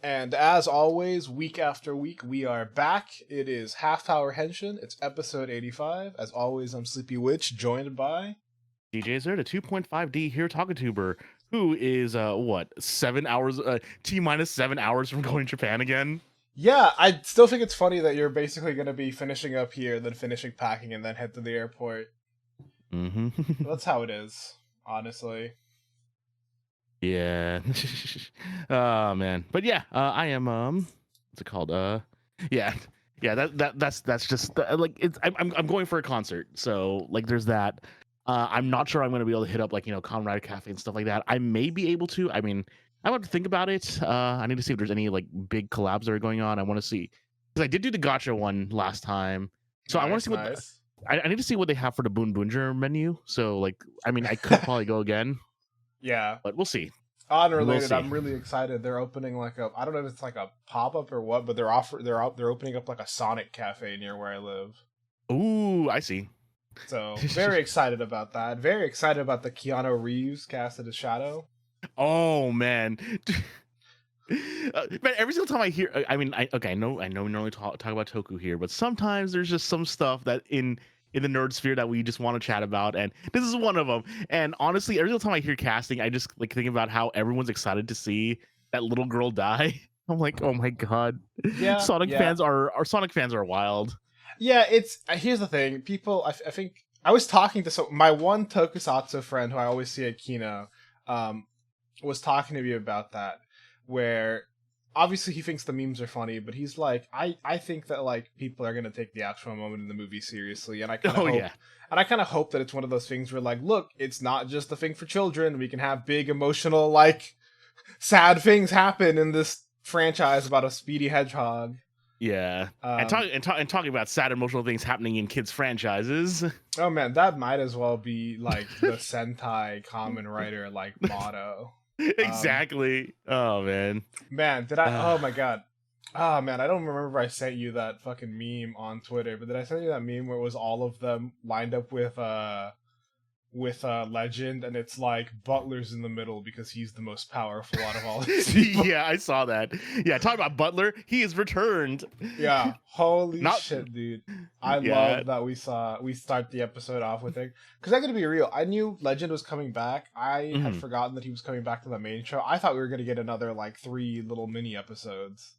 And as always, week after week, we are back. It is Half Hour Henshin. It's episode 85. As always, I'm Sleepy Witch, joined by DJ Azure, the 2.5D here talking tuber, who is 7 hours T minus 7 hours from going to Japan again. Yeah, I still think it's funny that you're basically going to be finishing up here, then finishing packing, and then head to the airport. That's how it is, honestly. Yeah. Oh man. But yeah, I am what's it called? That's just like it's I'm going for a concert. So like there's that. I'm not sure I'm going to be able to hit up like, Comrade Cafe and stuff like that. I may be able to. I mean, I want to think about it. I need to see if there's any like big collabs that are going on. I want to see because I did do the gotcha one last time. So I want to see what I need to see what they have for the Boon Boonger menu. So like, I mean, I could probably go again. Yeah, but we'll see. Unrelated, I'm really excited. They're opening like I don't know if it's like a pop up or what, but they're opening up like a Sonic cafe near where I live. Ooh, I see. So very excited about that. Very excited about the Keanu Reeves casted as Shadow. Oh man. Man, every single time I hear, I mean, I know we normally talk about Toku here, but sometimes there's just some stuff that in the nerd sphere that we just want to chat about, and this is one of them. And honestly, every single time I hear casting, I just like think about how everyone's excited to see that little girl die. I'm like, oh my god, yeah, Sonic fans are wild. Yeah, it's here's the thing. People, I think I was talking to my one Tokusatsu friend who I always see at Kino, was talking to me about that, where obviously he thinks the memes are funny, but he's like, I think that like people are gonna take the actual moment in the movie seriously, and I kind of hope that it's one of those things where like, look, it's not just a thing for children. We can have big emotional like sad things happen in this franchise about a speedy hedgehog. Yeah, and talking about sad emotional things happening in kids' franchises. Oh man, that might as well be like the Sentai Kamen Rider like motto. Exactly. Oh man. Did I? Oh my god. Oh man, I don't remember if I sent you that fucking meme on Twitter, but did I send you that meme where it was all of them lined up with Legend, and it's like Butler's in the middle because he's the most powerful out of all these people. Yeah, I saw that. Yeah, talking about Butler, he is returned. Yeah, holy shit, dude. I love that we start the episode off with it. Because I'm gonna be real, I knew Legend was coming back. I had forgotten that he was coming back to the main show. I thought we were gonna get another like 3 little mini episodes.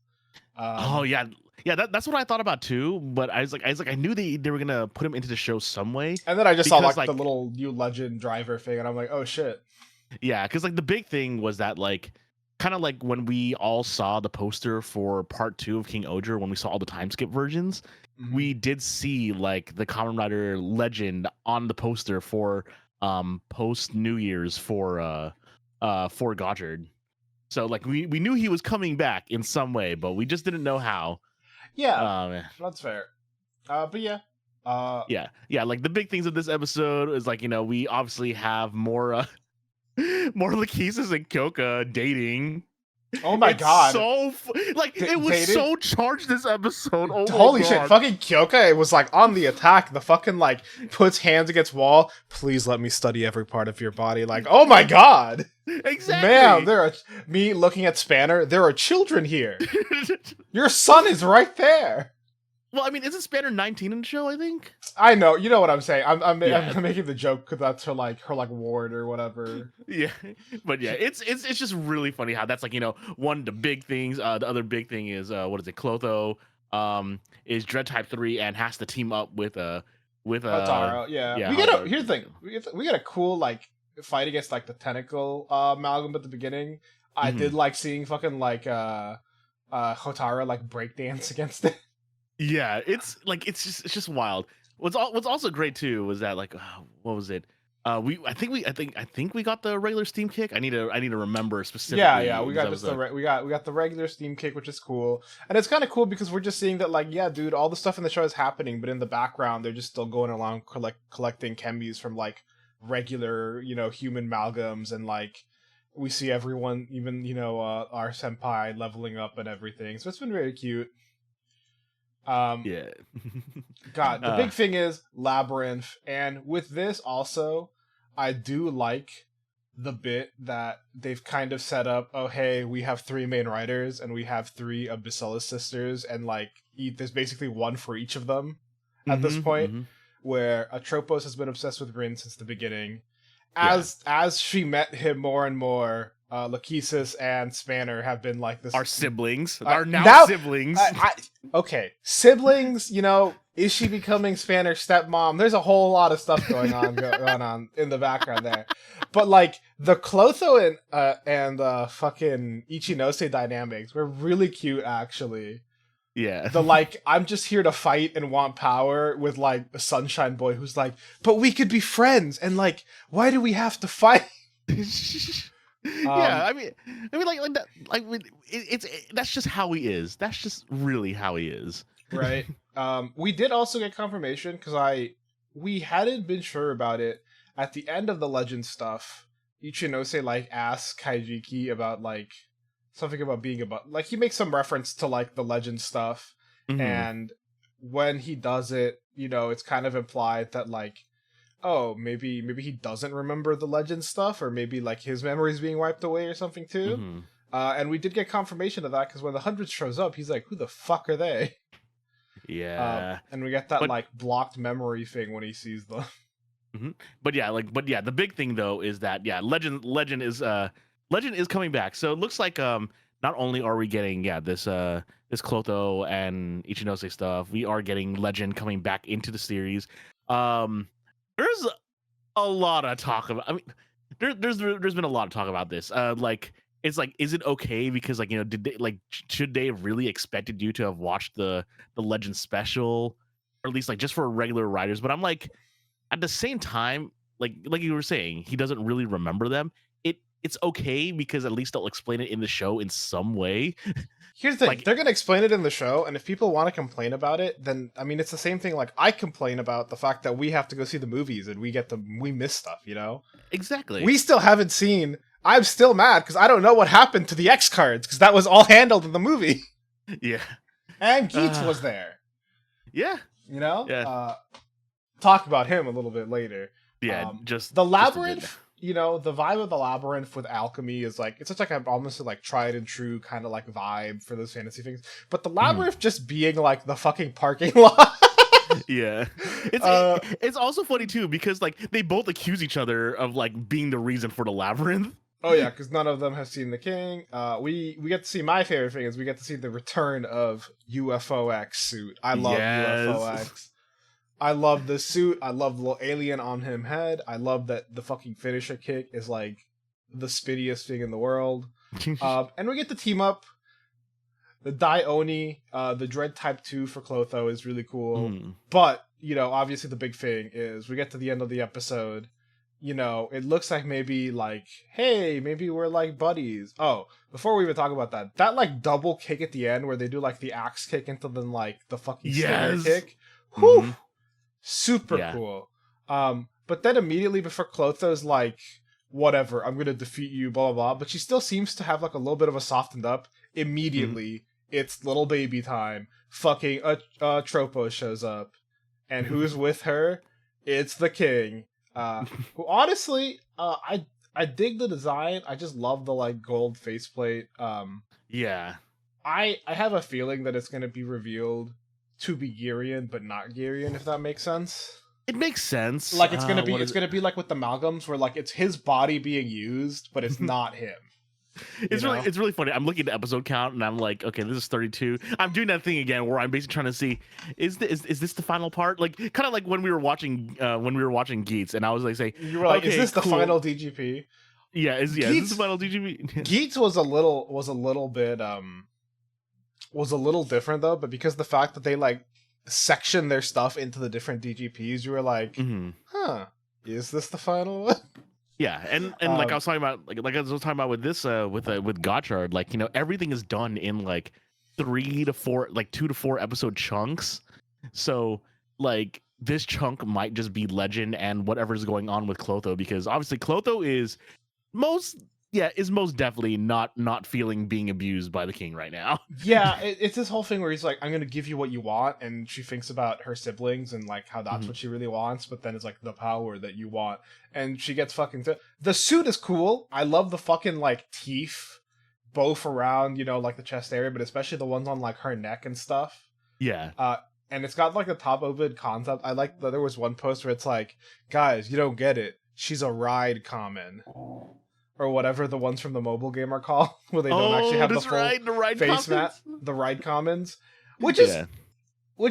That's what I thought about too. But I was like, I knew they were gonna put him into the show some way. And then I just saw like the little new Legend driver thing, and I'm like, oh shit. Yeah, because like the big thing was that like, kind of like when we all saw the poster for part 2 of King Oger, when we saw all the time skip versions, we did see like the Kamen Rider Legend on the poster for post New Year's for Goddard. So like we knew he was coming back in some way, but we just didn't know how. Yeah, that's fair. But yeah. Like the big things of this episode is like, we obviously have more Lakeisas and Kyoka dating. Oh my god! So it was dated? So charged this episode. Oh holy shit! Fucking Kyoka, it was like on the attack. The fucking like puts hands against wall. Please let me study every part of your body. Like, oh my god! Exactly, man. Me looking at Spanner. There are children here. Your son is right there. Well, I mean, isn't Spanner 19 in the show? I think. I know. You know what I'm saying. I'm making the joke because that's her ward or whatever. Yeah, but yeah, it's just really funny how that's like, one of the big things. The other big thing is what is it? Clotho is Dread Type 3 and has to team up with Otaro. Yeah. Here's the thing. We get a cool like fight against like the tentacle amalgam at the beginning. I did like seeing fucking like Hotaro like breakdance against it. Yeah, it's just wild. What's also great too was that like what was it? I think we got the regular Steam kick. I need to remember specifically. Yeah, we got we got the regular Steam kick, which is cool, and it's kind of cool because we're just seeing that like, yeah, dude, all the stuff in the show is happening, but in the background they're just still going along collecting Kembis from like regular human amalgams, and like we see everyone, even our senpai leveling up and everything. So it's been very cute. Yeah. God, the big thing is Labyrinth, and with this also, I do like the bit that they've kind of set up. Oh, hey, we have 3 main writers and we have 3 Abyssala sisters, and like there's basically one for each of them at this point. Where Atropos has been obsessed with Rin since the beginning. As she met him more and more, Lachesis and Spanner have been like this. Our siblings are now siblings. Okay, siblings. You know, is she becoming Spanner's stepmom? There's a whole lot of stuff going on in the background there. But like the Clotho and fucking Ichinose dynamics were really cute, actually. Yeah. The like, I'm just here to fight and want power with like a Sunshine Boy who's like, but we could be friends, and like, why do we have to fight? Yeah, I mean, like that, like that's just how he is. That's just really how he is. Right. We did also get confirmation because we hadn't been sure about it at the end of the Legend stuff. Ichinose like asks Kaijiki about like something about being about, like, he makes some reference to like the Legend stuff, and when he does it, you know, it's kind of implied that like, oh, maybe he doesn't remember the Legend stuff, or maybe like his memory's being wiped away or something too. And we did get confirmation of that because when the 100 shows up, he's like, who the fuck are they? Yeah. And we get that like blocked memory thing when he sees them. But the big thing though is that Legend is coming back. So it looks like not only are we getting this Clotho and Ichinose stuff, we are getting Legend coming back into the series. There's a lot of talk about. I mean, there's been a lot of talk about this. Like, it's like, is it okay? Because like, you know, should they have really expected you to have watched the Legend special, or at least like just for regular writers? But I'm like, at the same time, like you were saying, he doesn't really remember them. It's okay because at least they'll explain it in the show in some way. Here's the thing, like, they're going to explain it in the show, and if people want to complain about it, then, I mean, it's the same thing like I complain about the fact that we have to go see the movies and we miss stuff, you know? Exactly. We still haven't seen, I'm still mad because I don't know what happened to the X cards, because that was all handled in the movie. Yeah. And Geets was there. Yeah. You know? Yeah. Talk about him a little bit later. Yeah, the Labyrinth, you know, the vibe of the Labyrinth with alchemy is like, it's such like almost like tried and true kind of like vibe for those fantasy things. But the Labyrinth just being like the fucking parking lot. Yeah. It's also funny too because like they both accuse each other of like being the reason for the Labyrinth. Oh yeah, because none of them have seen the King. We get to see, my favorite thing is we get to see the return of UFOX suit. I love UFOX. I love the suit. I love the little alien on him head. I love that the fucking finisher kick is like the spittiest thing in the world. And we get to team up. The Dai-Oni, the Dread Type 2 for Clotho is really cool. But, you know, obviously the big thing is we get to the end of the episode. You know, it looks like maybe like, hey, maybe we're like buddies. Oh, before we even talk about that like double kick at the end where they do like the axe kick into then like the fucking stinger kick. Whew! Super cool. But then immediately before Clotho's like, whatever, I'm gonna defeat you, blah blah blah. But she still seems to have like a little bit of a softened up. Immediately, it's little baby time. Fucking Tropo shows up, and who's with her? It's the King. Who honestly, I dig the design. I just love the like gold faceplate. Yeah. I have a feeling that it's gonna be revealed to be Girion, but not Girion, if that makes sense. It makes sense. Like it's gonna be like with the amalgams, where like it's his body being used, but it's not him. It's really funny. I'm looking at the episode count, and I'm like, okay, this is 32. I'm doing that thing again where I'm basically trying to see, is this the final part? Like, kind of like when we were watching Geets, and I was like saying, you were like, okay, is this the final DGP? Yeah, is this the final DGP? Geets was a little different though, but because the fact that they like section their stuff into the different DGPs, you were like, huh, is this the final one? Yeah, and like I was talking about, like I was talking about with this with Gotchard, like, you know, everything is done in like 2 to 4 episode chunks. So like this chunk might just be Legend and whatever's going on with Clotho, because obviously Clotho is is most definitely not feeling being abused by the king right now. Yeah, it's this whole thing where he's like, I'm gonna give you what you want, and she thinks about her siblings and like how that's what she really wants, but then it's like the power that you want, and she gets fucking the suit is cool. I love the fucking like teeth both around, like the chest area, but especially the ones on like her neck and stuff. Yeah. And it's got like the top open concept. I like that there was one post where it's like, guys, you don't get it. She's a ride common. Or whatever the ones from the mobile game are called, where they don't actually have the full the ride face commons? mat, the ride commons, which is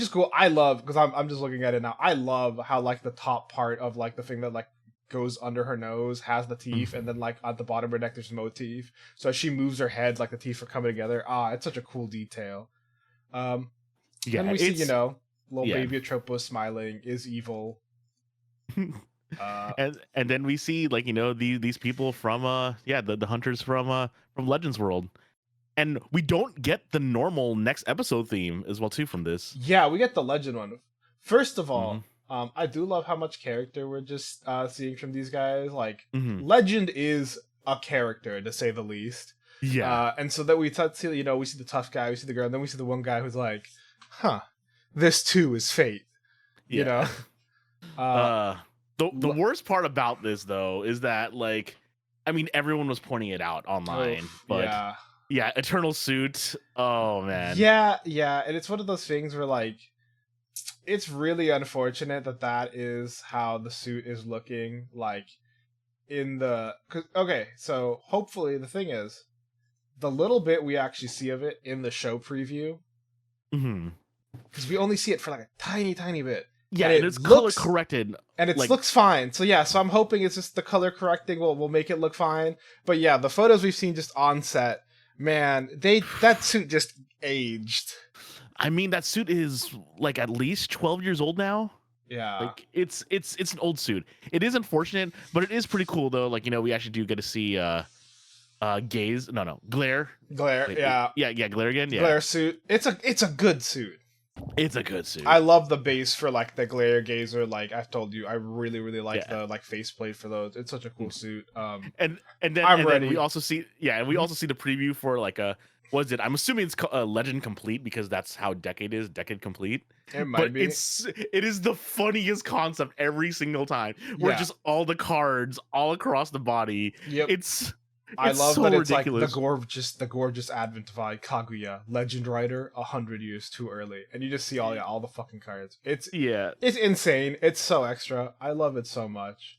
cool. I love, because I'm just looking at it now. I love how like the top part of like the thing that like goes under her nose has the teeth, and then like at the bottom of her neck there's no teeth. So as she moves her head, like the teeth are coming together. It's such a cool detail. Then we see, little baby Atropos smiling, is evil. And then we see like these people from the hunters from Legends World, and we don't get the normal next episode theme as well too from this. Yeah, we get the legend one. First of all, I do love how much character we're just seeing from these guys. Like Legend is a character to say the least. Yeah, and so that we see we see the tough guy, we see the girl, and then we see the one guy who's like, this too is fate. The worst part about this, though, is that, like, I mean, everyone was pointing it out online, but Eternal Suit, oh, man. Yeah, and it's one of those things where, like, it's really unfortunate that is how the suit is looking, like, okay, so hopefully the thing is, the little bit we actually see of it in the show preview, because we only see it for, like, a tiny, tiny bit. Yeah, and it's color corrected. And it looks fine. So so I'm hoping it's just the color correcting will make it look fine. But yeah, the photos we've seen just on set, man, that suit just aged. I mean, that suit is like at least 12 years old now. Yeah. Like it's an old suit. It is unfortunate, but it is pretty cool though. Like, we actually do get to see Glare. Glare, like, yeah, Glare again. Yeah. Glare suit. It's a good suit. It's a good suit. I love the base for like the glare gazer. Like I've told you, I really like the like faceplate for those. It's such a cool suit. And then we also see the preview for like what is it? I'm assuming it's Legend Complete because that's how Decade is. Decade Complete. It might be. It is the funniest concept every single time. Where just all the cards all across the body. Yep. I love so that it's ridiculous. Like the gorgeous advent of Kaguya, Legend Rider, 100 years too early, and you just see all the fucking cards. It's insane. It's so extra. I love it so much.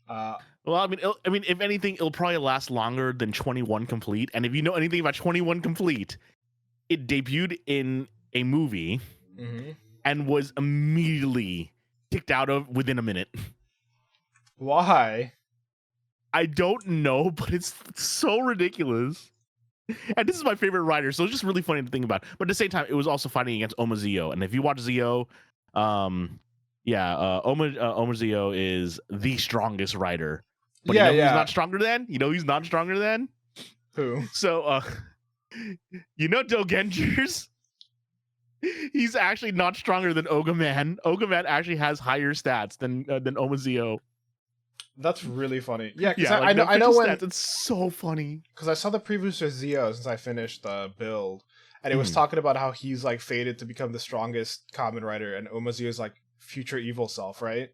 Well, I mean, if anything, it'll probably last longer than 21 Complete. And if you know anything about 21 Complete, it debuted in a movie and was immediately kicked out of within a minute. Why? I don't know, but it's so ridiculous. And this is my favorite rider, so it's just really funny to think about. But at the same time, it was also fighting against Omazeo. And if you watch Zeo, Omazeo is the strongest rider. But who's not stronger than? He's not stronger than? Who? So, Dogengers? He's actually not stronger than Ogaman. Ogaman actually has higher stats than Omazeo. That's really funny. Yeah, because I know when stats, it's so funny. Because I saw the previews for Zeo since I finished the build, and it was talking about how he's like fated to become the strongest common rider, and Omazeo's like future evil self, right?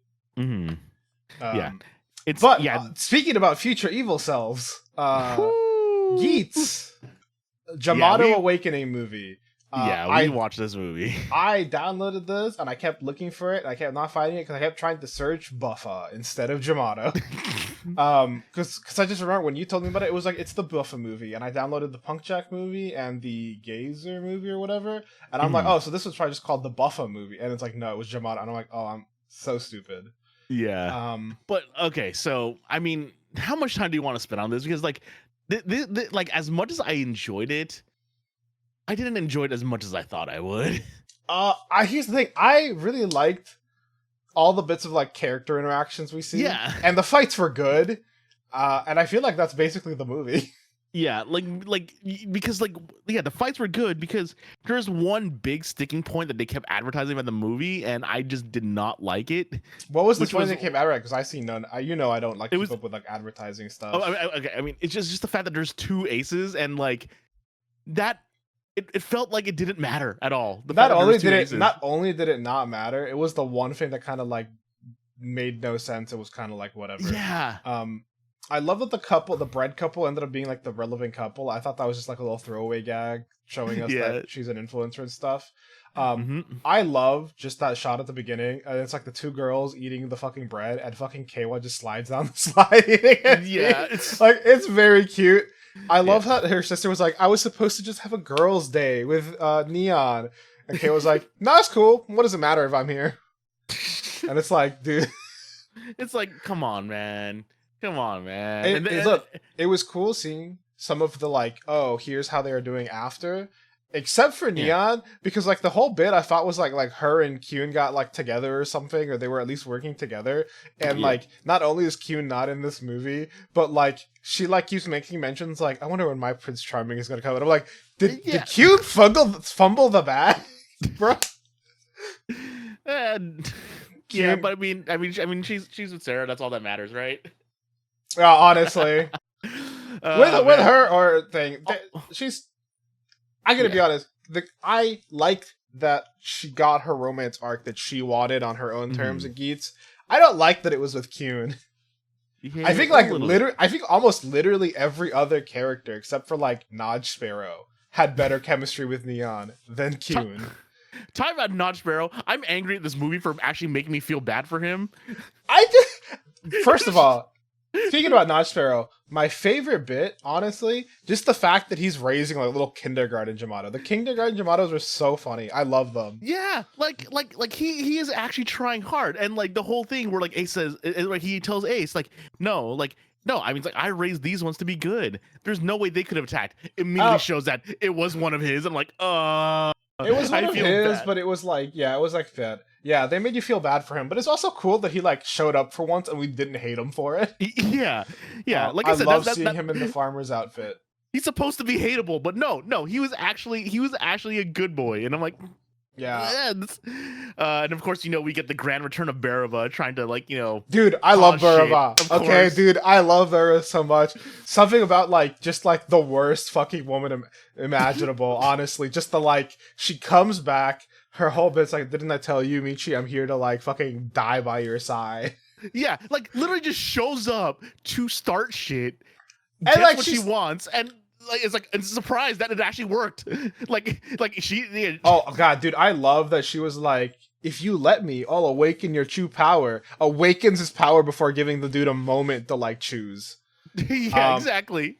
Speaking about future evil selves, Yeats, Jyamato Awakening movie. We watched this movie. I downloaded this and I kept looking for it. And I kept not finding it because I kept trying to search Buffa instead of Jyamato. Because I just remember when you told me about it, it was like it's the Buffa movie, and I downloaded the Punk Jack movie and the Gazer movie or whatever, and I'm like, oh, so this was probably just called the Buffa movie, and it's like, no, it was Jyamato, and I'm like, oh, I'm so stupid. Yeah. But okay, so I mean, how much time do you want to spend on this? Because like, like as much as I enjoyed it, I didn't enjoy it as much as I thought I would. Here's the thing. I really liked all the bits of like character interactions we see. Yeah. And the fights were good. And I feel like that's basically the movie. Yeah, because the fights were good because there's one big sticking point that they kept advertising about the movie, and I just did not like it. What was the Which point was they came out right? Because I see none. I don't like it keep was up with like advertising oh stuff. okay, I mean it's just the fact that there's two aces and like that it felt like it didn't matter at all. The fact that there was two aces. Not only did it not matter, it was the one thing that kind of like made no sense. It was kind of like whatever. Yeah. I love that the bread couple ended up being like the relevant couple. I thought that was just like a little throwaway gag showing us that she's an influencer and stuff. I love just that shot at the beginning. And it's like the two girls eating the fucking bread and fucking Kayla just slides down the slide eating it. Yeah. It's very cute. I love how her sister was like, I was supposed to just have a girls' day with Neon. And Kayla was like, no, it's cool. What does it matter if I'm here? And it's like, dude. It's like, come on, man. Look, it was cool seeing some of the like, oh, here's how they are doing after. Except for Neon, because like the whole bit I thought was like her and Kyun got like together or something, or they were at least working together. And like not only is Kyun not in this movie, but like she like keeps making mentions like, I wonder when my Prince Charming is gonna come. And I'm like, did Kyun fumble the bag, bro? Yeah, but I mean, she's with Sarah. That's all that matters, right? Honestly, with her or thing, she's. I gotta be honest. I liked that she got her romance arc that she wanted on her own terms in Geats. I don't like that it was with Kyun. Yeah, I think like I think almost literally every other character except for like Nodge Sparrow had better chemistry with Neon than Kyun. Talking about Nodge Sparrow, I'm angry at this movie for actually making me feel bad for him. First of all, speaking about Notch Sparrow, my favorite bit, honestly, just the fact that he's raising like little kindergarten Jyamato. The kindergarten Jyamatos were so funny. I love them. Yeah, like he is actually trying hard, and like the whole thing where like Ace says, like he tells Ace, no. I mean, it's like I raised these ones to be good. There's no way they could have attacked. Immediately shows that it was one of his. I'm like, it was one of his, but it was like, it was like that. Yeah, they made you feel bad for him, but it's also cool that he like showed up for once and we didn't hate him for it. Yeah. Like I said, love seeing him in the farmer's outfit. He's supposed to be hateable, but no, he was actually a good boy, and I'm like, and of course, we get the grand return of Barava trying to dude, I love Barava. Okay, dude, I love Barava so much. Something about like just like the worst fucking woman imaginable. Honestly, just the like she comes back. Her whole bit's like, didn't I tell you, Michi, I'm here to like fucking die by your side. Yeah, like literally just shows up to start shit, and gets like what she wants, and it's a surprise that it actually worked. like she. Yeah. Oh god, dude, I love that she was like, if you let me, I'll awaken your true power. Awakens his power before giving the dude a moment to like choose. Yeah, exactly.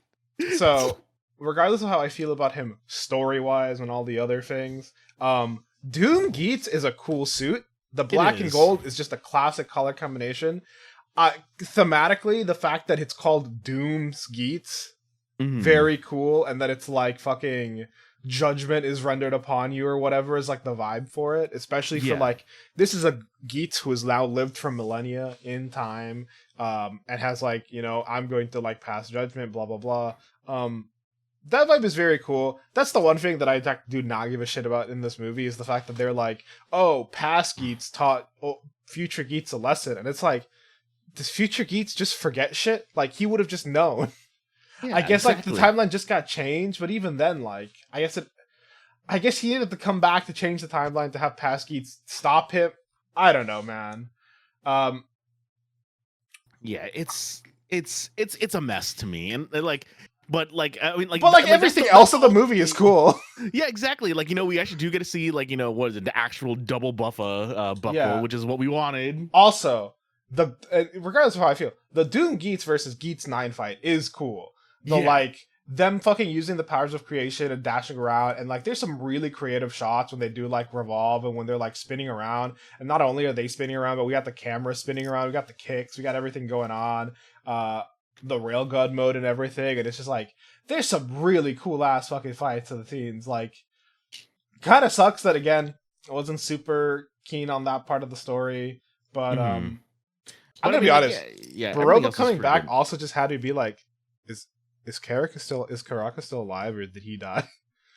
So, regardless of how I feel about him story-wise and all the other things, Doom Geats is a cool suit. The black and gold is just a classic color combination. Thematically, the fact that it's called Doom's Geats, very cool, and that it's like fucking judgment is rendered upon you or whatever is like the vibe for it. Especially for like, this is a Geats who has now lived for millennia in time, and has like, I'm going to like pass judgment, blah blah blah. That vibe is very cool. That's the one thing that I do not give a shit about in this movie is the fact that they're like, oh, past Geats taught future Geats a lesson. And it's like, does future Geats just forget shit? Like, he would have just known. Yeah, I guess like the timeline just got changed, but even then, like, I guess he needed to come back to change the timeline to have past Geats stop him. I don't know, man. Yeah, it's a mess to me. And like, But everything else of the movie is cool. Yeah, exactly. We actually do get to see what is it, the actual double buffa buckle, which is what we wanted. Also, regardless of how I feel, the Doom Geats versus Geats 9 fight is cool. Them fucking using the powers of creation and dashing around, and there's some really creative shots when they do revolve and when they're spinning around. And not only are they spinning around, but we got the camera spinning around, we got the kicks, we got everything going on. The railgun mode and everything, and it's just there's some really cool ass fucking fights to the teens. Kind of sucks that again I wasn't super keen on that part of the story, but I'm gonna be honest. Baroga coming back also just had to be is Karaka still alive, or did he die?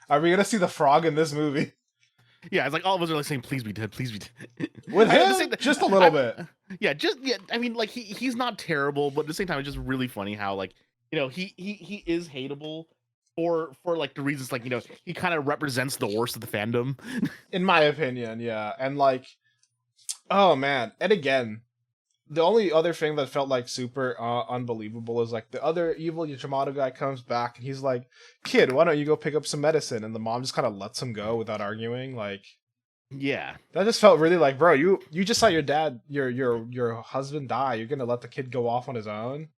Are we gonna see the frog in this movie? Yeah, it's like all of us are like saying, "Please be dead, please be dead." With him, just a little bit. Yeah, I mean, like he's not terrible, but at the same time, it's just really funny how like he is hateable for like the reasons like he kind of represents the worst of the fandom. In my opinion, yeah, and like, oh man, and again. The only other thing that felt like super unbelievable is like the other evil Yamato guy comes back and he's like, "Kid, why don't you go pick up some medicine?" And the mom just kind of lets him go without arguing. Like, yeah, that just felt really like, bro, you just saw your dad, your husband die. You're gonna let the kid go off on his own.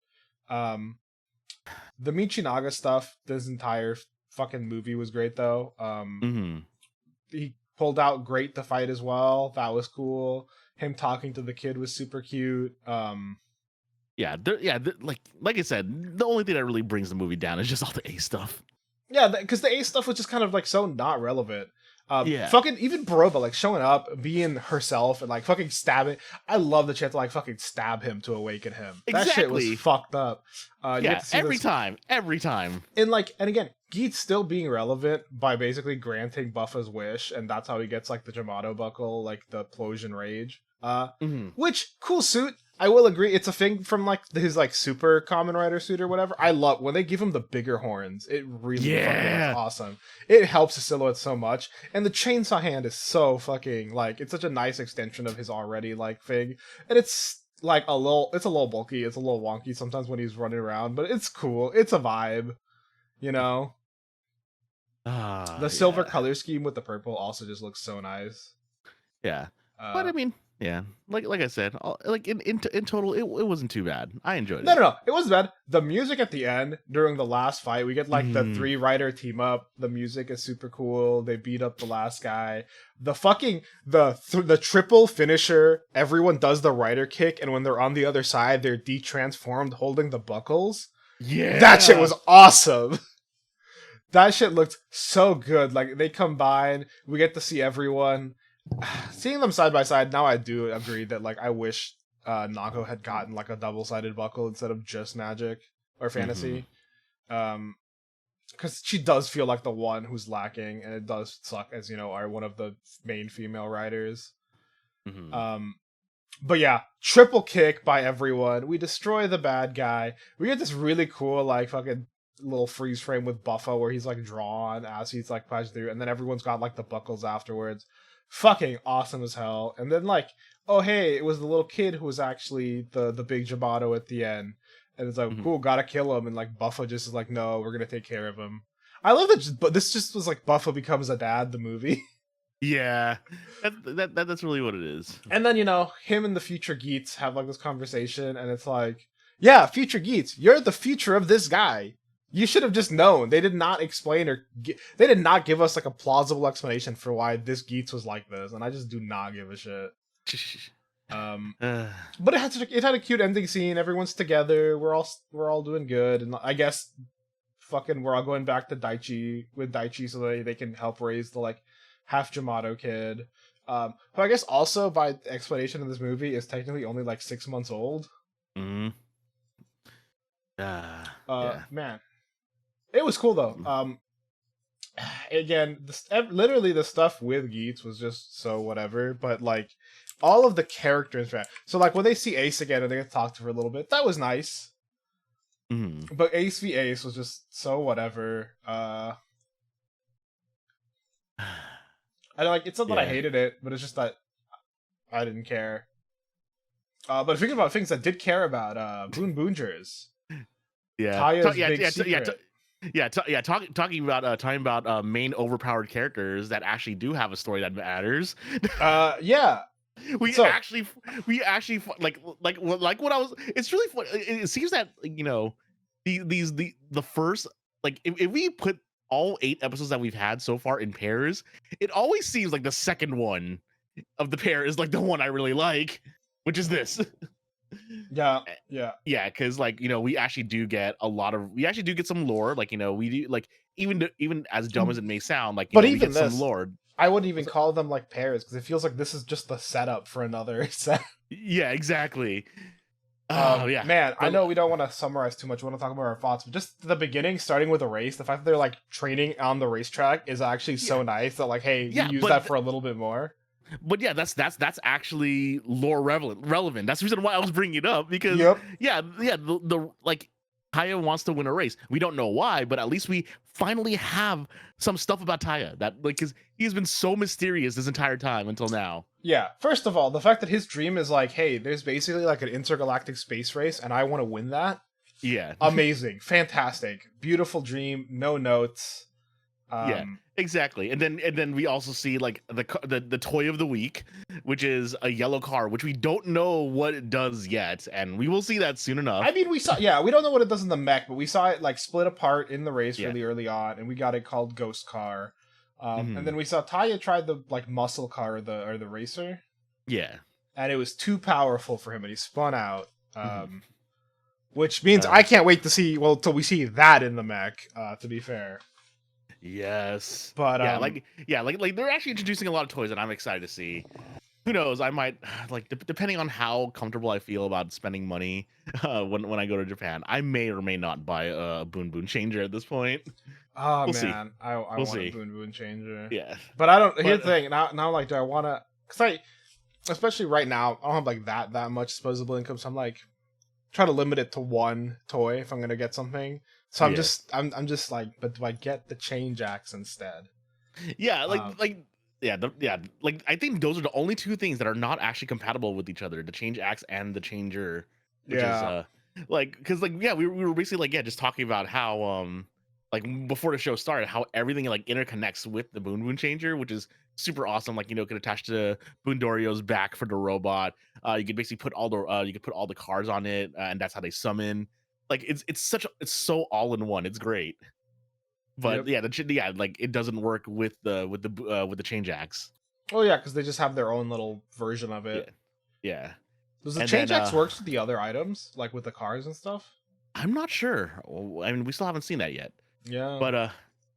The Michinaga stuff, this entire fucking movie was great though. He pulled out great to fight as well. That was cool. Him talking to the kid was super cute. Like I said, the only thing that really brings the movie down is just all the A stuff. Yeah, because the A stuff was just kind of like so not relevant. Yeah, fucking even Baroba like showing up, being herself, and like fucking stabbing. I love the chance to like fucking stab him to awaken him. That shit was fucked up. Yeah, every time. And like, and again, Geet's still being relevant by basically granting Buffa's wish, and that's how he gets like the Jyamato buckle, like the Plosion Rage. Which cool suit. I will agree, it's a thing from like his like super Kamen Rider suit or whatever. I love when they give him the bigger horns. It really fucking looks awesome. It helps the silhouette so much, and the chainsaw hand is so fucking like it's such a nice extension of his already like thing, and it's like a little bulky. It's a little wonky sometimes when he's running around, but it's cool. It's a vibe, you know. The silver color scheme with the purple also just looks so nice. Yeah, but I mean. Yeah, like I said, like in total, it wasn't too bad. I enjoyed it. No, it wasn't bad. The music at the end during the last fight, we get like the 3-rider team up. The music is super cool. They beat up the last guy. The fucking the triple finisher. Everyone does the rider kick, and when they're on the other side, they're de-transformed, holding the buckles. Yeah, that shit was awesome. That shit looked so good. Like they combine. We get to see everyone. Seeing them side by side, now I do agree that like I wish Nako had gotten like a double-sided buckle instead of just magic or fantasy. Because she does feel like the one who's lacking, and it does suck as are one of the main female riders. But yeah, triple kick by everyone. We destroy the bad guy. We get this really cool like fucking little freeze frame with Buffa where he's like drawn as he's like passing through, and then everyone's got like the buckles afterwards. Fucking awesome as hell. And then like, oh hey, it was the little kid who was actually the big Jyamato at the end. And it's like, cool, gotta kill him. And like Buffa just is like, no, we're gonna take care of him. I love that, but this just was like Buffa becomes a dad, the movie. Yeah, that's really what it is. And then him and the future Geets have like this conversation, and it's like, yeah, future Geets, you're the future of this guy. You should have just known. They did not explain they did not give us like a plausible explanation for why this Geets was like this, and I just do not give a shit. But it had a cute ending scene. Everyone's together. We're all doing good, and I guess fucking we're all going back to Daichi so they can help raise the like half Jyamato kid. Who I guess also by explanation in this movie is technically only like 6 months old. Man. It was cool though. Again, literally the stuff with Geets was just so whatever, but like all of the characters, so like when they see Ace again and they get to talk to her a little bit, that was nice. But Ace v Ace was just so whatever. I like it's not that I hated it, but it's just that I didn't care. But thinking about things I did care about, Boon Boongers. Talking about main overpowered characters that actually do have a story that matters. We actually like what I was. It's really fun. It seems that the first like if we put all 8 episodes that we've had so far in pairs, it always seems like the second one of the pair is like the one I really like, which is this. Yeah, because like we actually do get some lore, like we do like even as dumb as it may sound, like but we even get this, some lore. I wouldn't even call them like pairs because it feels like this is just the setup for another set. Yeah, exactly. Oh yeah. Man, I The- know we don't want to summarize too much. We want to talk about our thoughts, but just the beginning, starting with a race, the fact that they're like training on the racetrack is actually so yeah. nice. That like, hey, we Yeah, use that for a little bit more. but yeah, that's actually lore relevant. That's the reason why I was bringing it up because Yep. yeah, the like Taya wants to win a race. We don't know why, but at least we finally have some stuff about Taya that like because he's been so mysterious this entire time until now. Yeah. First of all, the fact that his dream is like, hey, there's basically like an intergalactic space race, and I want to win that. Yeah. Amazing, fantastic, beautiful dream. No notes. Yeah, exactly. And then we also see like the toy of the week, which is a yellow car, which we don't know what it does yet, and we will see that soon enough. I mean, we saw. Yeah, we don't know what it does in the mech, but we saw it like split apart in the race Yeah. really early on, and we got it called Ghost Car. Mhm. And then we saw Taya try the like muscle car or the racer, Yeah. and it was too powerful for him, and he spun out. Mhm. Which means I can't wait to see. Well, till we see that in the mech. To be fair. Yes. But like they're actually introducing a lot of toys that I'm excited to see. Who knows? I might like depending on how comfortable I feel about spending money when I go to Japan, I may or may not buy a Boon Boon changer at this point. Oh We'll see. man, I We'll want see. a Boon Boon changer. Yeah. But I don't. Here's But- the thing. Now, like, do I want to? Because especially right now, I don't have like that much disposable income. So I'm like, try to limit it to one toy if I'm gonna get something. So I'm Yeah. just like, but do I get the change axe instead? Yeah, Um, like I think those are the only two things that are not actually compatible with each other: the change axe and the changer. Which Yeah. is like because like yeah, we were basically like just talking about how like before the show started how everything like interconnects with the Boon Boon changer, which is super awesome. Like it could attach to Boondorio's back for the robot. You could basically put all the cars on it, and that's how they summon. Like it's so all in one. It's great. But Yep. like it doesn't work with the change axe. Oh yeah, because they just have their own little version of Yeah, it. yeah. Does the And change then, axe works with the other items, like with the cars and stuff? I'm not sure. I mean, we still haven't seen that yet. Yeah. But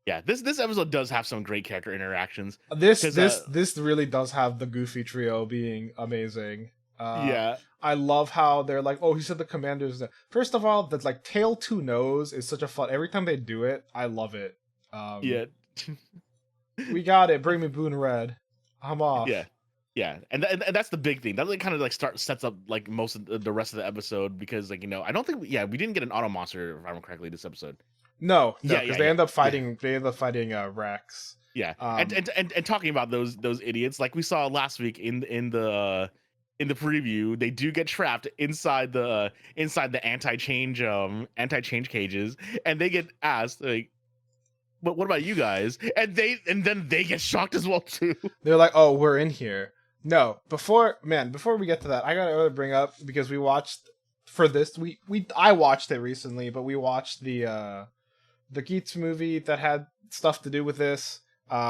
yeah, this episode does have some great character interactions. This 'Cause, this really does have the Goofy trio being amazing. Yeah, I love how they're like, oh, he said the commander's there. First of all, that like tail to nose is such a fun. Every time they do it, I love it. yeah, We got it. Bring me Boone Red. I'm off. yeah, yeah. And that's the big thing. That like kind of like sets up like most of the rest of the episode because like I don't think we didn't get an auto monster if I remember correctly this episode. No, Yeah, because yeah, they end up yeah. fighting. They end up fighting Rex. Yeah, and talking about those idiots, like we saw last week in the preview, they do get trapped inside the anti-change cages, and they get asked like, "But what about you guys?" And then they get shocked as well too. They're like, oh, we're in here. No, before we get to that, I gotta bring up because we watched for this I watched it recently, but we watched the Geats movie that had stuff to do with this.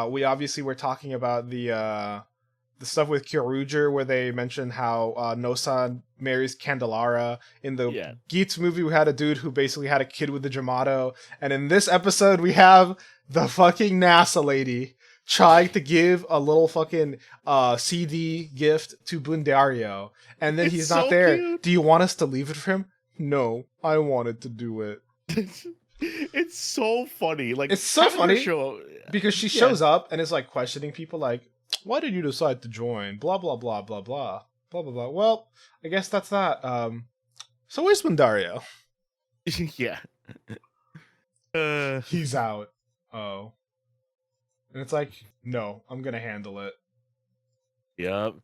We obviously were talking about the stuff with Kyoruger where they mentioned how Nosan marries Candelara. In the Geats movie, we had a dude who basically had a kid with the Jyamato, and in this episode, we have the fucking NASA lady trying to give a little fucking CD gift to Bundario, and then he's not so there. cute. Do you want us to leave it for him? No, I wanted to do it. It's so funny. Like It's so having her funny show, because she shows up and is like questioning people like, why did you decide to join? Blah blah blah blah blah blah blah blah. Well, I guess that's that. So where's Bundario? yeah. He's out. Oh. And it's like, no, I'm gonna handle it. Yep.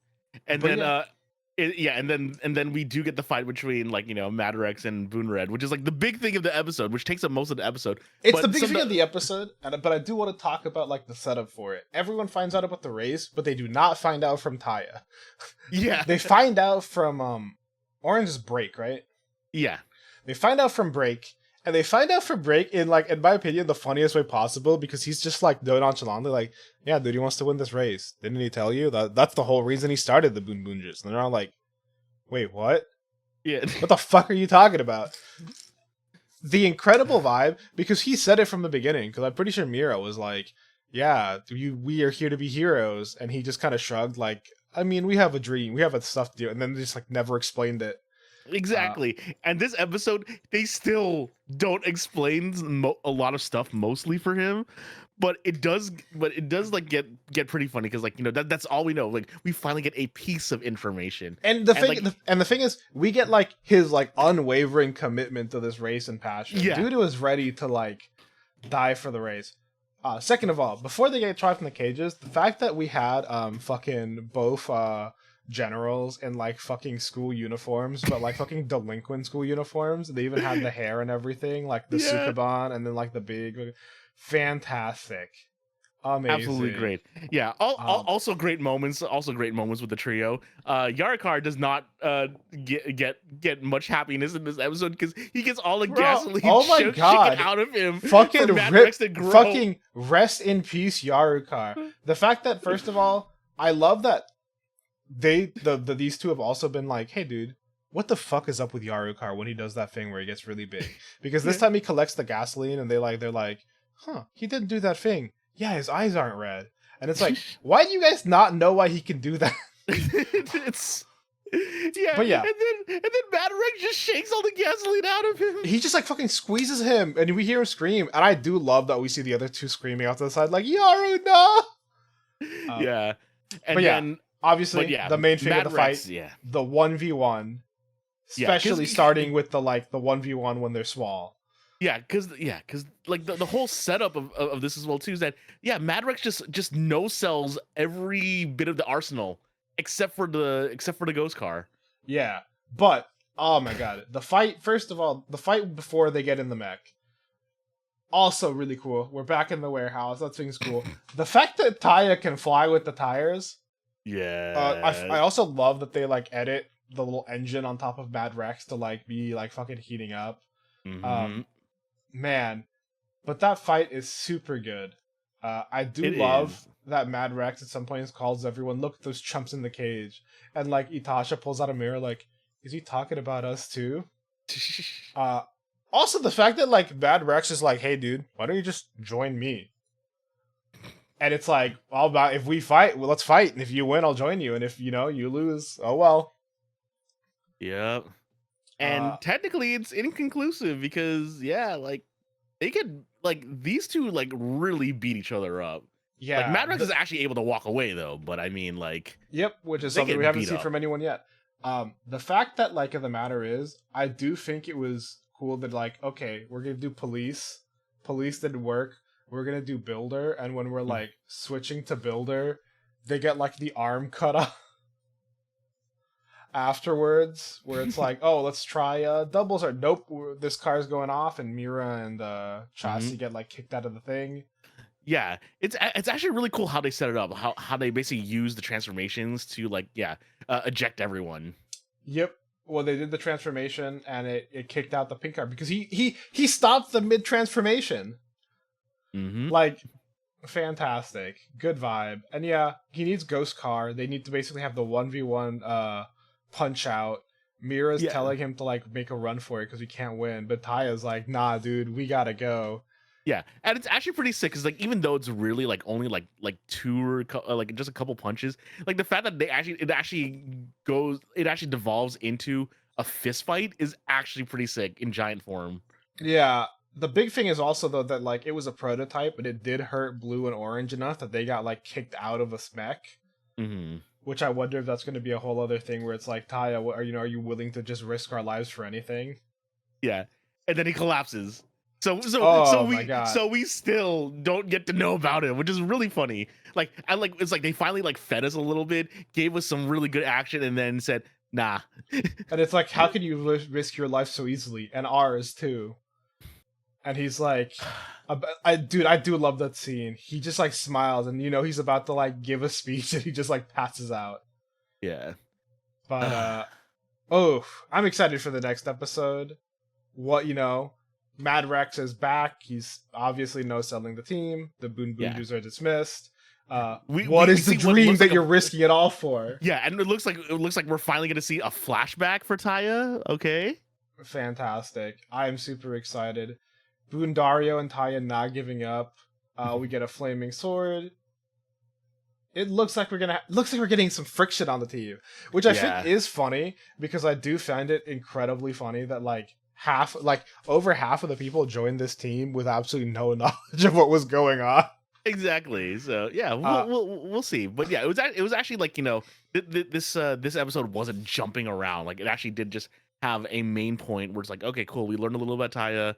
And But then and then we do get the fight between like Madrex and Boonred, which is like the big thing of the episode, which takes up most of the episode. It's But the big thing someti- of the episode, but I do want to talk about like the setup for it. Everyone finds out about the race, but they do not find out from Taya. Yeah. They find out from Orange's Break, right? Yeah. They find out from Break, and they find out from Break in like, in my opinion, the funniest way possible because he's just like nonchalantly like, yeah, dude, he wants to win this race. Didn't he tell you that's the whole reason he started the Boon Boonjers? And they're all like, wait, what? Yeah. What the fuck are you talking about? The incredible vibe, because he said it from the beginning, because I'm pretty sure Mira was like, yeah, we are here to be heroes, and he just kind of shrugged like, I mean, we have a dream, we have a stuff to do, and then just like never explained it. Exactly. And this episode, they still don't explain a lot of stuff, mostly for him, but it does. But it does like get pretty funny because like that's all we know. Like we finally get a piece of information. And the And thing, the thing is, we get like his like unwavering commitment to this race and passion. Yeah. Dude was ready to like die for the race. Second of all, before they get tried from the cages, the fact that we had fucking both generals in like fucking school uniforms, but like fucking delinquent school uniforms. They even had the hair and everything, like the Sukeban, and then like the big, fantastic, amazing, absolutely great. Yeah, also great moments. Also great moments with the trio. Yarikar does not get much happiness in this episode because he gets all the gasoline shaken out of him. Fucking fucking rest in peace, Yarikar. The fact that first of all, I love that these two have also been like, hey dude, what the fuck is up with Yarukar when he does that thing where he gets really big? Because this time he collects the gasoline and they're like, huh, he didn't do that thing. Yeah, his eyes aren't red. And it's like, why do you guys not know why he can do that? It's but yeah. And then Mad Rex just shakes all the gasoline out of him. He just like fucking squeezes him and we hear him scream. And I do love that we see the other two screaming out to the side like, Yaru, no! Yeah. And but then... yeah. Obviously, the main thing of the fight, the 1v1, especially starting with the 1v1 when they're small. Yeah, because like the whole setup of this as well too is that Mad Rex just no sells every bit of the arsenal except for the ghost car. Yeah, but oh my god, the fight! First of all, the fight before they get in the mech, also really cool. We're back in the warehouse. That thing's cool. The fact that Taya can fly with the tires. Yeah. I also love that they like edit the little engine on top of Mad Rex to like be like fucking heating up. Mm-hmm. Man, but that fight is super good. I do love that Mad Rex at some points calls everyone, look at those chumps in the cage, and like Itasha pulls out a mirror like, is he talking about us too? Also the fact that like Mad Rex is like, hey dude, why don't you just join me? And it's like, all about if we fight, well, let's fight. And if you win, I'll join you. And if you lose, oh well. Yep. And technically, it's inconclusive because like they could these two like really beat each other up. Yeah. Like Mad Rex is actually able to walk away though, but I mean like. Yep, which is something we haven't seen from anyone yet. The fact that like the matter is, I do think it was cool that like, okay, we're gonna do police. Police didn't work. We're gonna do builder, and when we're like switching to builder, they get like the arm cut off afterwards, where it's like, oh, let's try doubles, or nope, this car's going off, and Mira and Chassis get like kicked out of the thing. Yeah, it's actually really cool how they set it up, how they basically use the transformations to like eject everyone. Yep. Well, they did the transformation, and it kicked out the pink car because he stopped the mid transformation. Mm-hmm. Like, fantastic, good vibe. And yeah, he needs ghost car. They need to basically have the 1v1 punch out. Mira's telling him to like make a run for it because we can't win, but Taya's like, nah dude, we gotta go. Yeah, and it's actually pretty sick because like even though it's really like only like two or like just a couple punches, like the fact that it actually devolves into a fist fight is actually pretty sick in giant form. Yeah. The big thing is also though that like it was a prototype, but it did hurt blue and orange enough that they got like kicked out of a spec. Mm-hmm. Which I wonder if that's going to be a whole other thing where it's like, Taya, are you willing to just risk our lives for anything? Yeah, and then he collapses. So we still don't get to know about him, which is really funny. Like it's like they finally like fed us a little bit, gave us some really good action, and then said nah. And it's like, how can you risk your life so easily and ours too? And he's like, I do love that scene. He just like smiles and he's about to like give a speech and he just like passes out. Yeah. But I'm excited for the next episode. Mad Rex is back. He's obviously no-selling the team. The Boon Boondoos are dismissed. What is the dream that you're risking it all for? Yeah, and it looks like we're finally gonna see a flashback for Taya. Okay. Fantastic. I am super excited. Boondario and Taya not giving up. We get a flaming sword. It looks like we're getting some friction on the team, which I think Yeah. is funny because I do find it incredibly funny that like over half of the people joined this team with absolutely no knowledge of what was going on. Exactly. So yeah, we'll see. But yeah, it was actually like, this episode wasn't jumping around. Like it actually did just have a main point where it's like, okay, cool, we learned a little about Taya,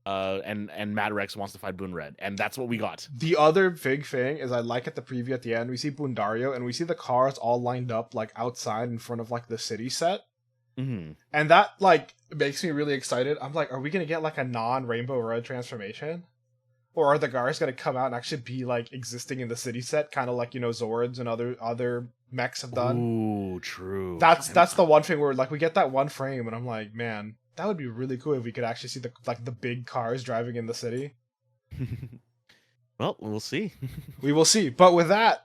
and Mad Rex wants to fight Boon Red, and that's what we got. The other big thing is I like at the preview at the end, we see Bundario and we see the cars all lined up like outside in front of like the city set. Mm-hmm. And that like makes me really excited. I'm like, are we gonna get like a non-Rainbow Red transformation? Or are the cars gonna come out and actually be like existing in the city set, kind of like, Zords and other mechs have done? Ooh, true. That's the one thing where like we get that one frame and I'm like, man, that would be really cool if we could actually see the big cars driving in the city. Well, we'll see. We will see. But with that,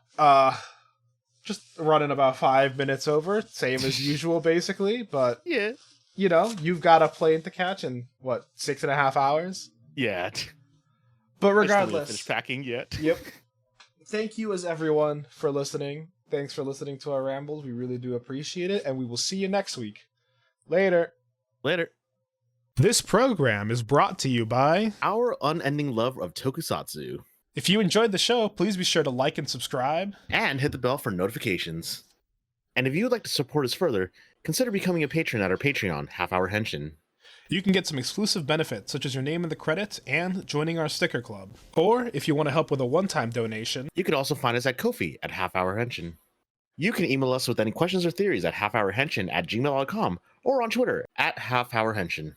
just running about 5 minutes over, same as usual, basically. But Yeah. You've got a plane to catch in what 6.5 hours. Yeah. But I still haven't regardless, finished packing yet. Yep. Thank you as everyone for listening. Thanks for listening to our rambles. We really do appreciate it, and we will see you next week. Later. Later. This program is brought to you by... Our unending love of tokusatsu. If you enjoyed the show, please be sure to like and subscribe. And hit the bell for notifications. And if you would like to support us further, consider becoming a patron at our Patreon, Half Hour Henshin. You can get some exclusive benefits, such as your name in the credits and joining our sticker club. Or, if you want to help with a one-time donation, you can also find us at Ko-fi at Half Hour Henshin. You can email us with any questions or theories at halfhourhenshin@gmail.com or on Twitter at halfhourhenshin.